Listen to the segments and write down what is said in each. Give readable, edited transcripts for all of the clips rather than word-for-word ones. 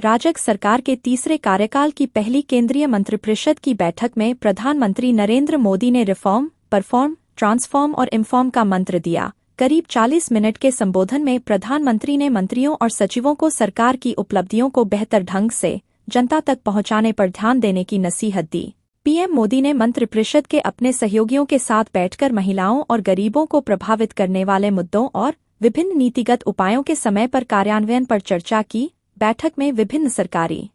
राजग सरकार के तीसरे कार्यकाल की पहली केंद्रीय मंत्रिपरिषद की बैठक में प्रधानमंत्री नरेंद्र मोदी ने रिफॉर्म, परफॉर्म, ट्रांसफॉर्म और इन्फॉर्म का मंत्र दिया। करीब 40 मिनट के संबोधन में प्रधानमंत्री ने मंत्रियों और सचिवों को सरकार की उपलब्धियों को बेहतर ढंग से जनता तक पहुंचाने पर ध्यान देने की नसीहत दी। पीएम मोदी ने मंत्रिपरिषद के अपने सहयोगियों के साथ बैठकर महिलाओं और गरीबों को प्रभावित करने वाले मुद्दों और विभिन्न नीतिगत उपायों के समय पर कार्यान्वयन पर चर्चा की। बैठक में विभिन्न सरकारी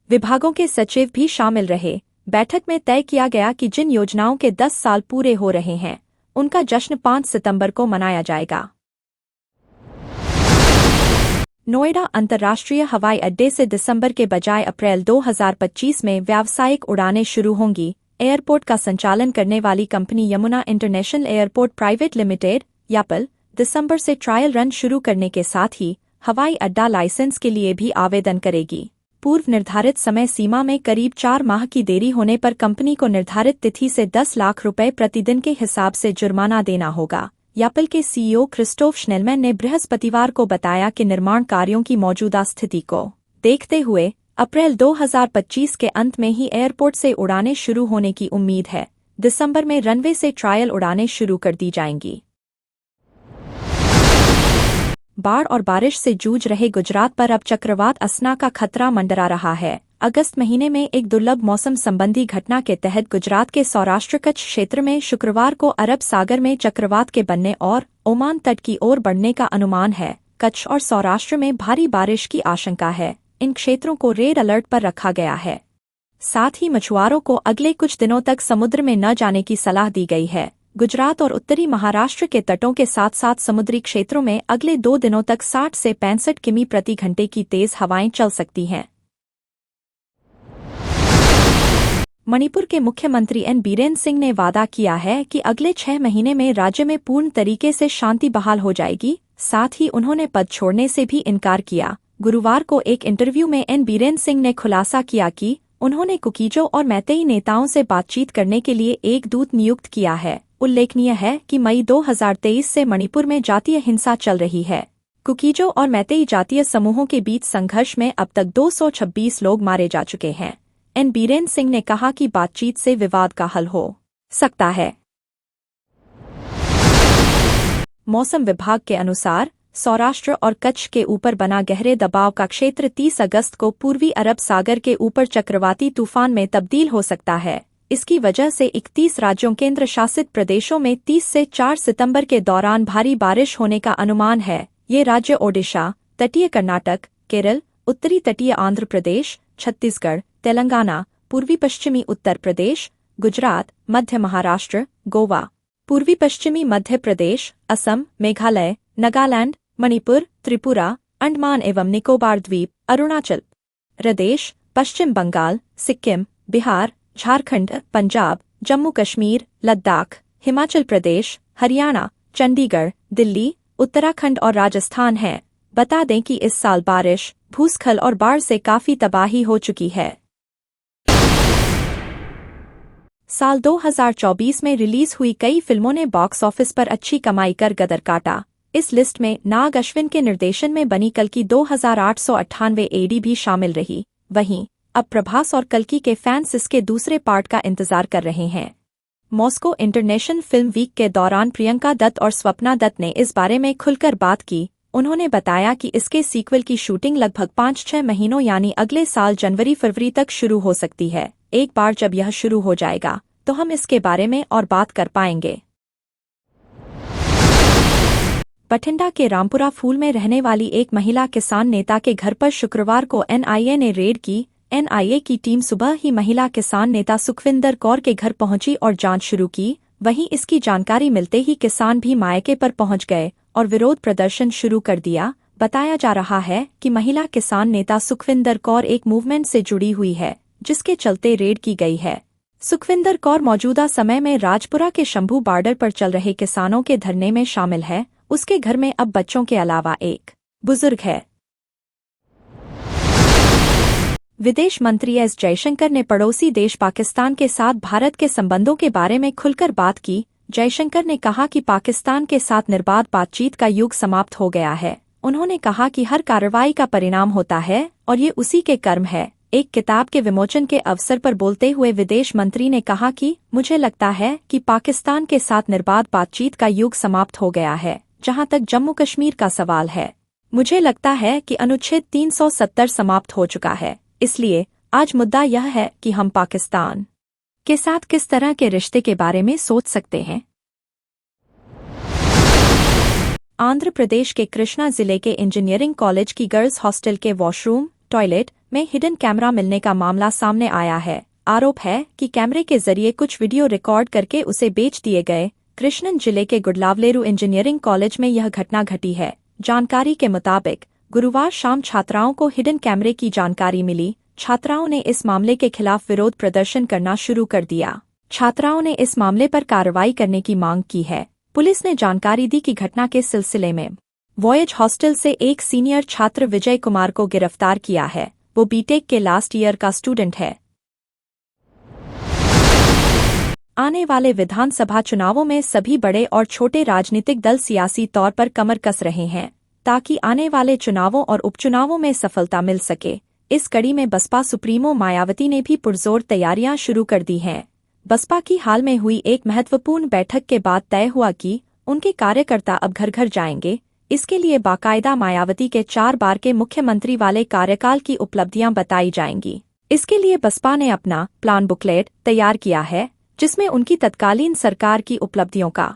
विभागों के सचिव भी शामिल रहे। बैठक में तय किया गया कि जिन योजनाओं के 10 साल पूरे हो रहे हैं, उनका जश्न 5 सितंबर को मनाया जाएगा। नोएडा अंतर्राष्ट्रीय हवाई अड्डे से दिसंबर के बजाय अप्रैल 2025 में व्यावसायिक उड़ानें शुरू होंगी। एयरपोर्ट का संचालन करने वाली company Yamuna international airport private limited यापल दिसंबर से ट्रायल रन शुरू करने के साथ ही हवाई अड्डा लाइसेंस के लिए भी आवेदन करेगी। पूर्व निर्धारित समय सीमा में करीब 4 माह की देरी होने पर कंपनी को निर्धारित तिथि से 10 लाख रुपए प्रतिदिन के हिसाब से जुर्माना देना होगा। यापल के सीईओ क्रिस्टोफ श्नेलमैन ने बृहस्पतिवार को बताया कि निर्माण कार्यों की मौजूदा स्थिति को देखते हुए अप्रैल 2025 के अंत में ही एयरपोर्ट से उड़ानें शुरू होने की उम्मीद है। दिसंबर में रनवे से ट्रायल उड़ानें शुरू कर दी जाएंगी। बाढ़ और बारिश से जूझ रहे गुजरात पर अब चक्रवात असना का खतरा मंडरा रहा है। अगस्त महीने में एक दुर्लभ मौसम संबंधी घटना के तहत गुजरात के सौराष्ट्र कच्छ क्षेत्र में शुक्रवार को अरब सागर में चक्रवात के बनने और ओमान तट की ओर बढ़ने का अनुमान है। कच्छ और सौराष्ट्र में भारी बारिश की आशंका है। इन क्षेत्रों को रेड अलर्ट पर रखा गया है। साथ ही मछुआरों को अगले कुछ दिनों तक समुद्र में न जाने की सलाह दी गई है। गुजरात और उत्तरी महाराष्ट्र के तटों के साथ साथ समुद्री क्षेत्रों में अगले 2 दिनों तक 60 से 65 किमी प्रति घंटे की तेज हवाएं चल सकती हैं। मणिपुर के मुख्यमंत्री एन बीरेन सिंह ने वादा किया है कि अगले 6 महीने में राज्य में पूर्ण तरीके से शांति बहाल हो जाएगी। साथ ही उन्होंने पद छोड़ने से भी इनकार किया। गुरुवार को एक इंटरव्यू में एन बीरेन सिंह ने खुलासा किया कि उन्होंने कुकीजो और मैतेई नेताओं से बातचीत करने के लिए एक दूत नियुक्त किया है। उल्लेखनीय है कि मई 2023 से मणिपुर में जातीय हिंसा चल रही है। कुकीजो और मैतेई जातीय समूहों के बीच संघर्ष में अब तक 226 लोग मारे जा चुके हैं। एन बीरेन सिंह ने कहा कि बातचीत से विवाद का हल हो सकता है। मौसम विभाग के अनुसार सौराष्ट्र और कच्छ के ऊपर बना गहरे दबाव का क्षेत्र 30 अगस्त को पूर्वी अरब सागर के ऊपर चक्रवाती तूफान में तब्दील हो सकता है। इसकी वजह से 31 राज्यों केंद्र शासित प्रदेशों में 30 से 4 सितंबर के दौरान भारी बारिश होने का अनुमान है। ये राज्य ओडिशा, तटीय कर्नाटक, केरल, उत्तरी तटीय आंध्र प्रदेश, छत्तीसगढ़, तेलंगाना, पूर्वी पश्चिमी उत्तर प्रदेश, गुजरात, मध्य महाराष्ट्र, गोवा, पूर्वी पश्चिमी मध्य प्रदेश, असम, मेघालय, नागालैंड, मणिपुर, त्रिपुरा, अंडमान एवं निकोबार द्वीप, अरुणाचल प्रदेश, पश्चिम बंगाल, सिक्किम, बिहार, झारखंड, पंजाब, जम्मू कश्मीर, लद्दाख, हिमाचल प्रदेश, हरियाणा, चंडीगढ़, दिल्ली, उत्तराखंड और राजस्थान हैं। बता दें कि इस साल बारिश, भूस्खलन और बाढ़ से काफी तबाही हो चुकी है। साल 2024 में रिलीज हुई कई फिल्मों ने बॉक्स ऑफिस पर अच्छी कमाई कर गदर काटा। इस लिस्ट में नाग अश्विन के निर्देशन में बनी कल्कि 2898 एडी भी शामिल रही। वहीं अब प्रभास और कल्कि के फैंस इसके दूसरे पार्ट का इंतजार कर रहे हैं। मॉस्को इंटरनेशनल फिल्म वीक के दौरान प्रियंका दत्त और स्वप्ना दत्त ने इस बारे में खुलकर बात की। उन्होंने बताया कि इसके सीक्वल की शूटिंग लगभग 5-6 महीनों यानी अगले साल जनवरी-फरवरी तक शुरू हो सकती है। एक बार जब यह शुरू हो जाएगा तो हम इसके बारे में और बात कर पाएंगे। बठिंडा के रामपुरा फूल में रहने वाली एक महिला किसान नेता के घर पर शुक्रवार को एनआईए ने रेड की। एनआईए की टीम सुबह ही महिला किसान नेता सुखविंदर कौर के घर पहुंची और जांच शुरू की। वहीं इसकी जानकारी मिलते ही किसान भी मायके पर पहुंच गए और विरोध प्रदर्शन शुरू कर दिया। बताया जा रहा है कि महिला किसान नेता सुखविंदर कौर एक मूवमेंट से जुड़ी हुई है, जिसके चलते रेड की गई है। सुखविंदर कौर मौजूदा समय में राजपुरा के शंभू बॉर्डर पर चल रहे किसानों के धरने में शामिल है। उसके घर में अब बच्चों के अलावा एक बुजुर्ग है। विदेश मंत्री एस जयशंकर ने पड़ोसी देश पाकिस्तान के साथ भारत के संबंधों के बारे में खुलकर बात की। जयशंकर ने कहा कि पाकिस्तान के साथ निर्बाध बातचीत का युग समाप्त हो गया है। उन्होंने कहा कि हर कार्रवाई का परिणाम होता है और ये उसी के कर्म है। एक किताब के विमोचन के अवसर पर बोलते हुए विदेश मंत्री ने कहा कि मुझे लगता है कि पाकिस्तान के साथ निर्बाध बातचीत का युग समाप्त हो गया है। जहां तक जम्मू कश्मीर का सवाल है, मुझे लगता है कि अनुच्छेद 370 समाप्त हो चुका है। इसलिए आज मुद्दा यह है कि हम पाकिस्तान के साथ किस तरह के रिश्ते के बारे में सोच सकते हैं। आंध्र प्रदेश के कृष्णा जिले के इंजीनियरिंग कॉलेज की गर्ल्स हॉस्टल के वॉशरूम टॉयलेट में हिडन कैमरा मिलने का मामला सामने आया है। आरोप है कि कैमरे के जरिए कुछ वीडियो रिकॉर्ड करके उसे बेच दिए गए। कृष्णन जिले के गुडलावलेरू इंजीनियरिंग कॉलेज में यह घटना घटी है। जानकारी के मुताबिक गुरुवार शाम छात्राओं को हिडन कैमरे की जानकारी मिली। छात्राओं ने इस मामले के खिलाफ विरोध प्रदर्शन करना शुरू कर दिया। छात्राओं ने इस मामले पर कार्रवाई करने की मांग की है। पुलिस ने जानकारी दी कि घटना के सिलसिले में वॉयज हॉस्टल से एक सीनियर छात्र विजय कुमार को गिरफ्तार किया है। वो बीटेक के लास्ट ईयर का स्टूडेंट है। आने वाले विधानसभा चुनावों में सभी बड़े और छोटे राजनीतिक दल सियासी तौर पर कमर कस रहे हैं ताकि आने वाले चुनावों और उपचुनावों में सफलता मिल सके। इस कड़ी में बसपा सुप्रीमो मायावती ने भी पुरजोर तैयारियां शुरू कर दी हैं। बसपा की हाल में हुई एक महत्वपूर्ण बैठक के बाद तय हुआ कि उनके कार्यकर्ता अब घर घर जाएंगे। इसके लिए बाकायदा मायावती के 4 बार के मुख्यमंत्री वाले कार्यकाल की उपलब्धियां बताई जाएंगी। इसके लिए बसपा ने अपना प्लान बुकलेट तैयार किया है, जिसमें उनकी तत्कालीन सरकार की उपलब्धियों का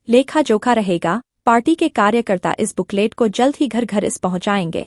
लेखा जोखा रहेगा। पार्टी के कार्यकर्ता इस बुकलेट को जल्द ही घर घर इस पहुंचाएंगे।